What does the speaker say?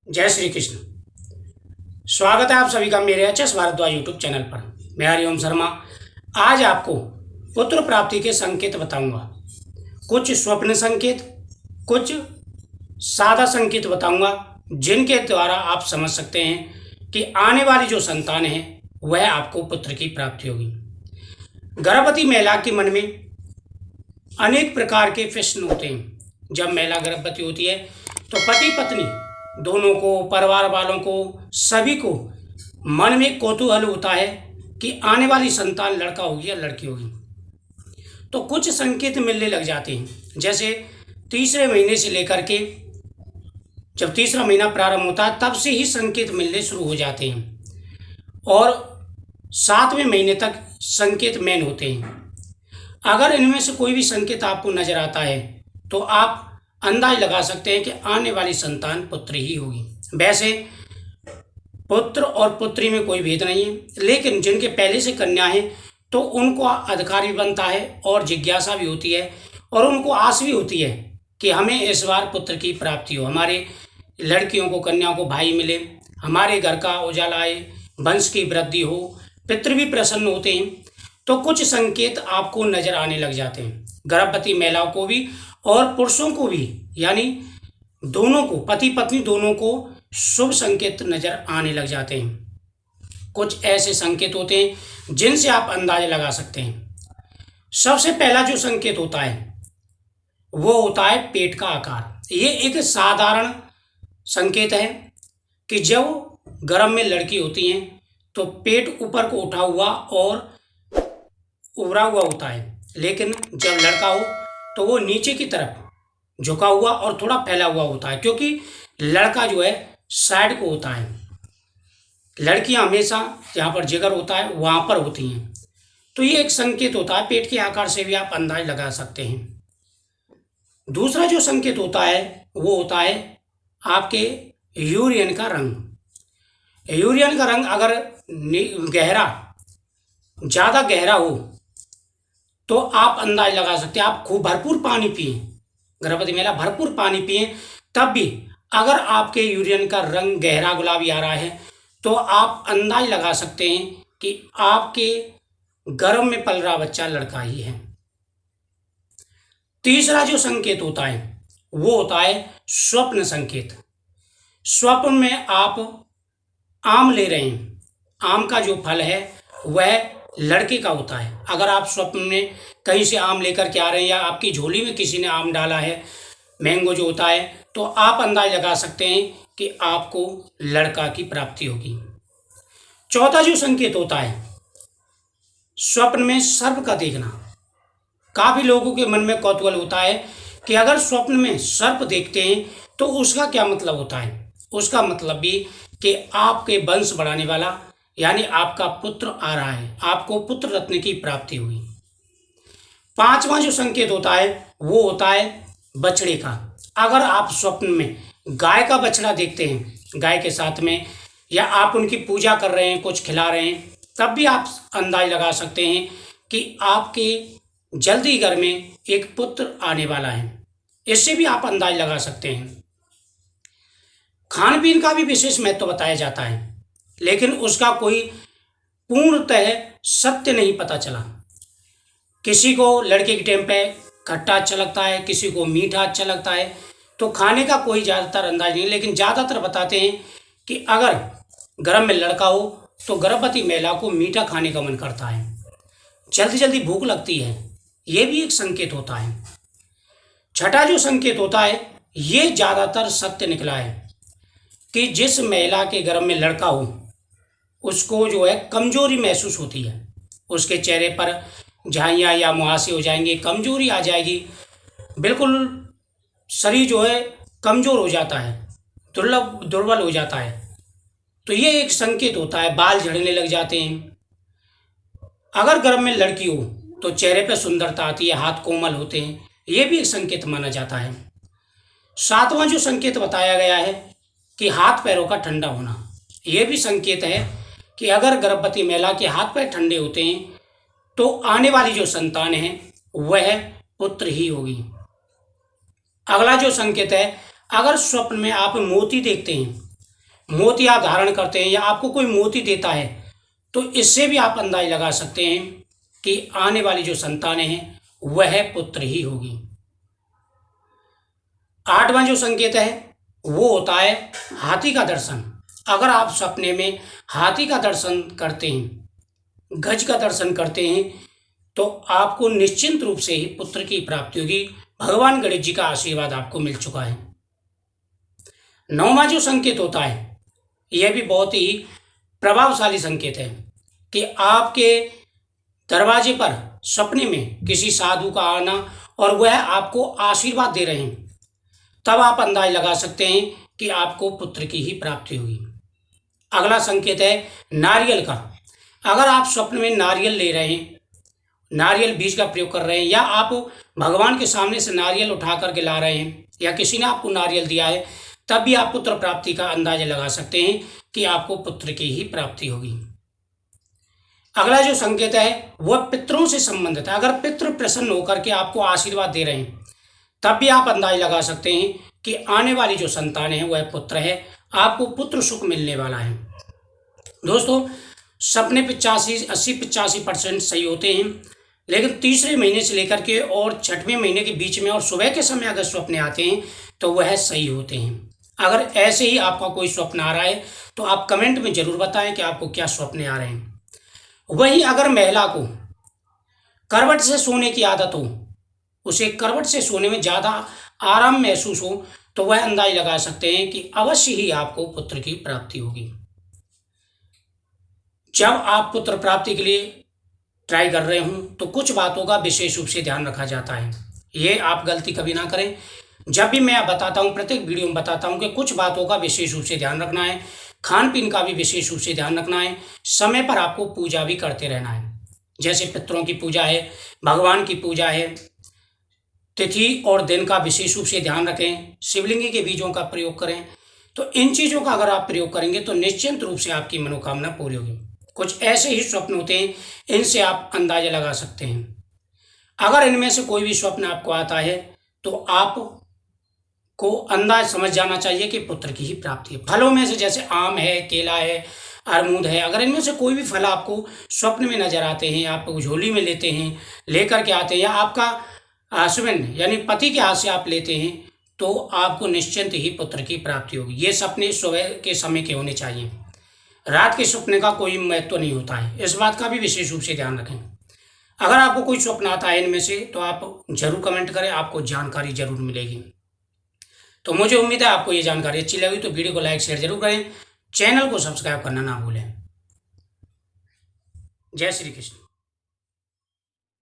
जय श्री कृष्ण। स्वागत है आप सभी का मेरे H S Bhardwaj YouTube channel पर। मैं हरिओम शर्मा आज आपको पुत्र प्राप्ति के संकेत बताऊंगा। कुछ स्वप्न संकेत, कुछ सादा संकेत बताऊंगा जिनके द्वारा आप समझ सकते हैं कि आने वाली जो संतान है वह आपको पुत्र की प्राप्ति होगी। गर्भवती महिला के मन में अनेक प्रकार के प्रश्न होते हैं। जब महिला गर्भवती होती है तो पति पत्नी दोनों को, परिवार वालों को, सभी को मन में कौतूहल होता है कि आने वाली संतान लड़का होगी या लड़की होगी। तो कुछ संकेत मिलने लग जाते हैं। जैसे तीसरे महीने से लेकर के जब तीसरा महीना प्रारंभ होता है तब से ही संकेत मिलने शुरू हो जाते हैं और 7वें महीने तक संकेत मेन होते हैं। अगर इनमें से कोई भी संकेत आपको नजर आता है तो आप अंदाज लगा सकते हैं कि आने वाली संतान पुत्र ही होगी। वैसे पुत्र और पुत्री में कोई भेद नहीं है, लेकिन जिनके पहले से कन्या है तो उनको अधिकार भी बनता है और जिज्ञासा भी होती है और उनको आस भी होती है कि हमें इस बार पुत्र की प्राप्ति हो, हमारे लड़कियों को, कन्याओं को भाई मिले, हमारे घर का उजाला आए, वंश की वृद्धि हो, पितृ भी प्रसन्न होते हैं। तो कुछ संकेत आपको नजर आने लग जाते हैं। गर्भवती महिलाओं को भी और पुरुषों को भी, यानी दोनों को, पति पत्नी दोनों को शुभ संकेत नजर आने लग जाते हैं। कुछ ऐसे संकेत होते हैं जिनसे आप अंदाज लगा सकते हैं। सबसे पहला जो संकेत होता है वो होता है पेट का आकार। ये एक साधारण संकेत है कि जब गर्भ में लड़की होती है तो पेट ऊपर को उठा हुआ और उभरा हुआ होता है, लेकिन जब लड़का हो तो वो नीचे की तरफ झुका हुआ और थोड़ा फैला हुआ होता है, क्योंकि लड़का जो है साइड को होता है, लड़कियां हमेशा जहाँ पर जिगर होता है वहाँ पर होती हैं। तो ये एक संकेत होता है। पेट के आकार से भी आप अंदाज लगा सकते हैं। दूसरा जो संकेत होता है वो होता है आपके यूरियन का रंग। यूरियन का रंग अगर गहरा, ज़्यादा गहरा हो तो आप अंदाज लगा सकते हैं। आप खूब भरपूर पानी पिए, गर्भवती महिला भरपूर पानी पिए, तब भी अगर आपके यूरियन का रंग गहरा गुलाबी आ रहा है तो आप अंदाज लगा सकते हैं कि आपके गर्भ में पल रहा बच्चा लड़का ही है। तीसरा जो संकेत होता है वो होता है स्वप्न संकेत। स्वप्न में आप आम ले रहे हैं, आम का जो फल है वह लड़के का होता है। अगर आप स्वप्न में कहीं से आम लेकर के आ रहे हैं या आपकी झोली में किसी ने आम डाला है, मैंगो जो होता है, तो आप अंदाज लगा सकते हैं कि आपको लड़का की प्राप्ति होगी। चौथा जो संकेत होता है स्वप्न में सर्प का देखना। काफी लोगों के मन में कौतूहल होता है कि अगर स्वप्न में सर्प देखते हैं तो उसका क्या मतलब होता है। उसका मतलब भी कि आपके वंश बढ़ाने वाला, यानी आपका पुत्र आ रहा है, आपको पुत्र रत्न की प्राप्ति हुई। पांचवा जो संकेत होता है वो होता है बछड़े का। अगर आप स्वप्न में गाय का बछड़ा देखते हैं, गाय के साथ में, या आप उनकी पूजा कर रहे हैं, कुछ खिला रहे हैं, तब भी आप अंदाज लगा सकते हैं कि आपके जल्दी घर में एक पुत्र आने वाला है। इससे भी आप अंदाज लगा सकते हैं। खान पीन का भी विशेष महत्व बताया जाता है, लेकिन उसका कोई पूर्णतः सत्य नहीं पता चला। किसी को लड़के के टाइम पे खट्टा अच्छा लगता है, किसी को मीठा अच्छा लगता है, तो खाने का कोई ज़्यादातर अंदाज नहीं, लेकिन ज़्यादातर बताते हैं कि अगर गर्भ में लड़का हो तो गर्भवती महिला को मीठा खाने का मन करता है, जल्दी जल्दी भूख लगती है। ये भी एक संकेत होता है। छठा जो संकेत होता है ये ज़्यादातर सत्य निकला है कि जिस महिला के गर्भ में लड़का हो उसको जो है कमजोरी महसूस होती है, उसके चेहरे पर झाइयाँ या मुहासे हो जाएंगे, कमजोरी आ जाएगी, बिल्कुल शरीर जो है कमजोर हो जाता है, दुर्बल हो जाता है। तो ये एक संकेत होता है। बाल झड़ने लग जाते हैं। अगर गर्भ में लड़की हो तो चेहरे पर सुंदरता आती है, हाथ कोमल होते हैं, ये भी एक संकेत माना जाता है। सातवां जो संकेत बताया गया है कि हाथ पैरों का ठंडा होना, यह भी संकेत है कि अगर गर्भवती महिला के हाथ पैर ठंडे होते हैं तो आने वाली जो संतान है वह पुत्र ही होगी। अगला जो संकेत है, अगर स्वप्न में आप मोती देखते हैं मोती आप धारण करते हैं या आपको कोई मोती देता है, तो इससे भी आप अंदाज लगा सकते हैं कि आने वाली जो संतानें हैं वह पुत्र ही होगी। आठवां जो संकेत है वो होता है हाथी का दर्शन। अगर आप सपने में हाथी का दर्शन करते हैं, गज का दर्शन करते हैं, तो आपको निश्चिंत रूप से ही पुत्र की प्राप्ति होगी। भगवान गणेश जी का आशीर्वाद आपको मिल चुका है। नौवां जो संकेत होता है यह भी बहुत ही प्रभावशाली संकेत है कि आपके दरवाजे पर सपने में किसी साधु का आना और वह आपको आशीर्वाद दे रहे हैं, तब आप अंदाज लगा सकते हैं कि आपको पुत्र की ही प्राप्ति होगी। अगला संकेत है नारियल का। अगर आप स्वप्न में नारियल ले रहे हैं, नारियल बीज का प्रयोग कर रहे हैं, या आप भगवान के सामने से नारियल उठा करके ला रहे हैं, या किसी ने आपको नारियल दिया है, तब भी आप पुत्र प्राप्ति का अंदाजा लगा सकते हैं कि आपको पुत्र की ही प्राप्ति होगी। अगला जो संकेत है वह पितरों से संबंधित है। अगर पितृ प्रसन्न होकर के आपको आशीर्वाद दे रहे हैं, तब भी आप अंदाज लगा सकते हैं कि आने वाली जो संतानें हैं वह पुत्र है, आपको पुत्र सुख मिलने वाला है। दोस्तों, सपने 80-85% सही होते हैं, लेकिन तीसरे महीने से लेकर के और छठवें महीने के बीच में और सुबह के समय अगर स्वप्न आते हैं तो वह सही होते हैं। अगर ऐसे ही आपका कोई स्वप्न आ रहा है तो आप कमेंट में जरूर बताएं कि आपको क्या स्वप्न आ रहे हैं। वहीं अगर महिला को करवट से सोने की आदत हो, उसे करवट से सोने में ज़्यादा आराम महसूस हो, तो वह अंदाज लगा सकते हैं कि अवश्य ही आपको पुत्र की प्राप्ति होगी। जब आप पुत्र प्राप्ति के लिए ट्राई कर रहे हों तो कुछ बातों का विशेष रूप से ध्यान रखा जाता है। ये आप गलती कभी ना करें। जब भी मैं बताता हूँ, प्रत्येक वीडियो में बताता हूँ कि कुछ बातों का विशेष रूप से ध्यान रखना है, खान पीन का भी विशेष रूप से ध्यान रखना है, समय पर आपको पूजा भी करते रहना है। जैसे पितरों की पूजा है, भगवान की पूजा है, तिथि और दिन का विशेष रूप से ध्यान रखें, शिवलिंगी के बीजों का प्रयोग करें। तो इन चीज़ों का अगर आप प्रयोग करेंगे तो निश्चित रूप से आपकी मनोकामना पूरी होगी। कुछ ऐसे ही स्वप्न होते हैं, इनसे आप अंदाजा लगा सकते हैं। अगर इनमें से कोई भी स्वप्न आपको आता है तो आपको अंदाज समझ जाना चाहिए कि पुत्र की ही प्राप्ति है। फलों में से जैसे आम है, केला है, अमरूद है, अगर इनमें से कोई भी फल आपको स्वप्न में नजर आते हैं, आप झोली में लेते हैं, लेकर के आते हैं, या आपका हस्बैंड यानी पति के हाथ से आप लेते हैं, तो आपको निश्चिंत ही पुत्र की प्राप्ति होगी। ये सपने सुबह के समय के होने चाहिए। रात के सपने का कोई महत्व नहीं होता है, इस बात का भी विशेष रूप से ध्यान रखें। अगर आपको कोई स्वप्न आता है इनमें से तो आप जरूर कमेंट करें, आपको जानकारी जरूर मिलेगी। तो मुझे उम्मीद है आपको ये जानकारी अच्छी लगी, तो वीडियो को लाइक शेयर जरूर करें, चैनल को सब्सक्राइब करना ना भूलें। जय श्री कृष्ण।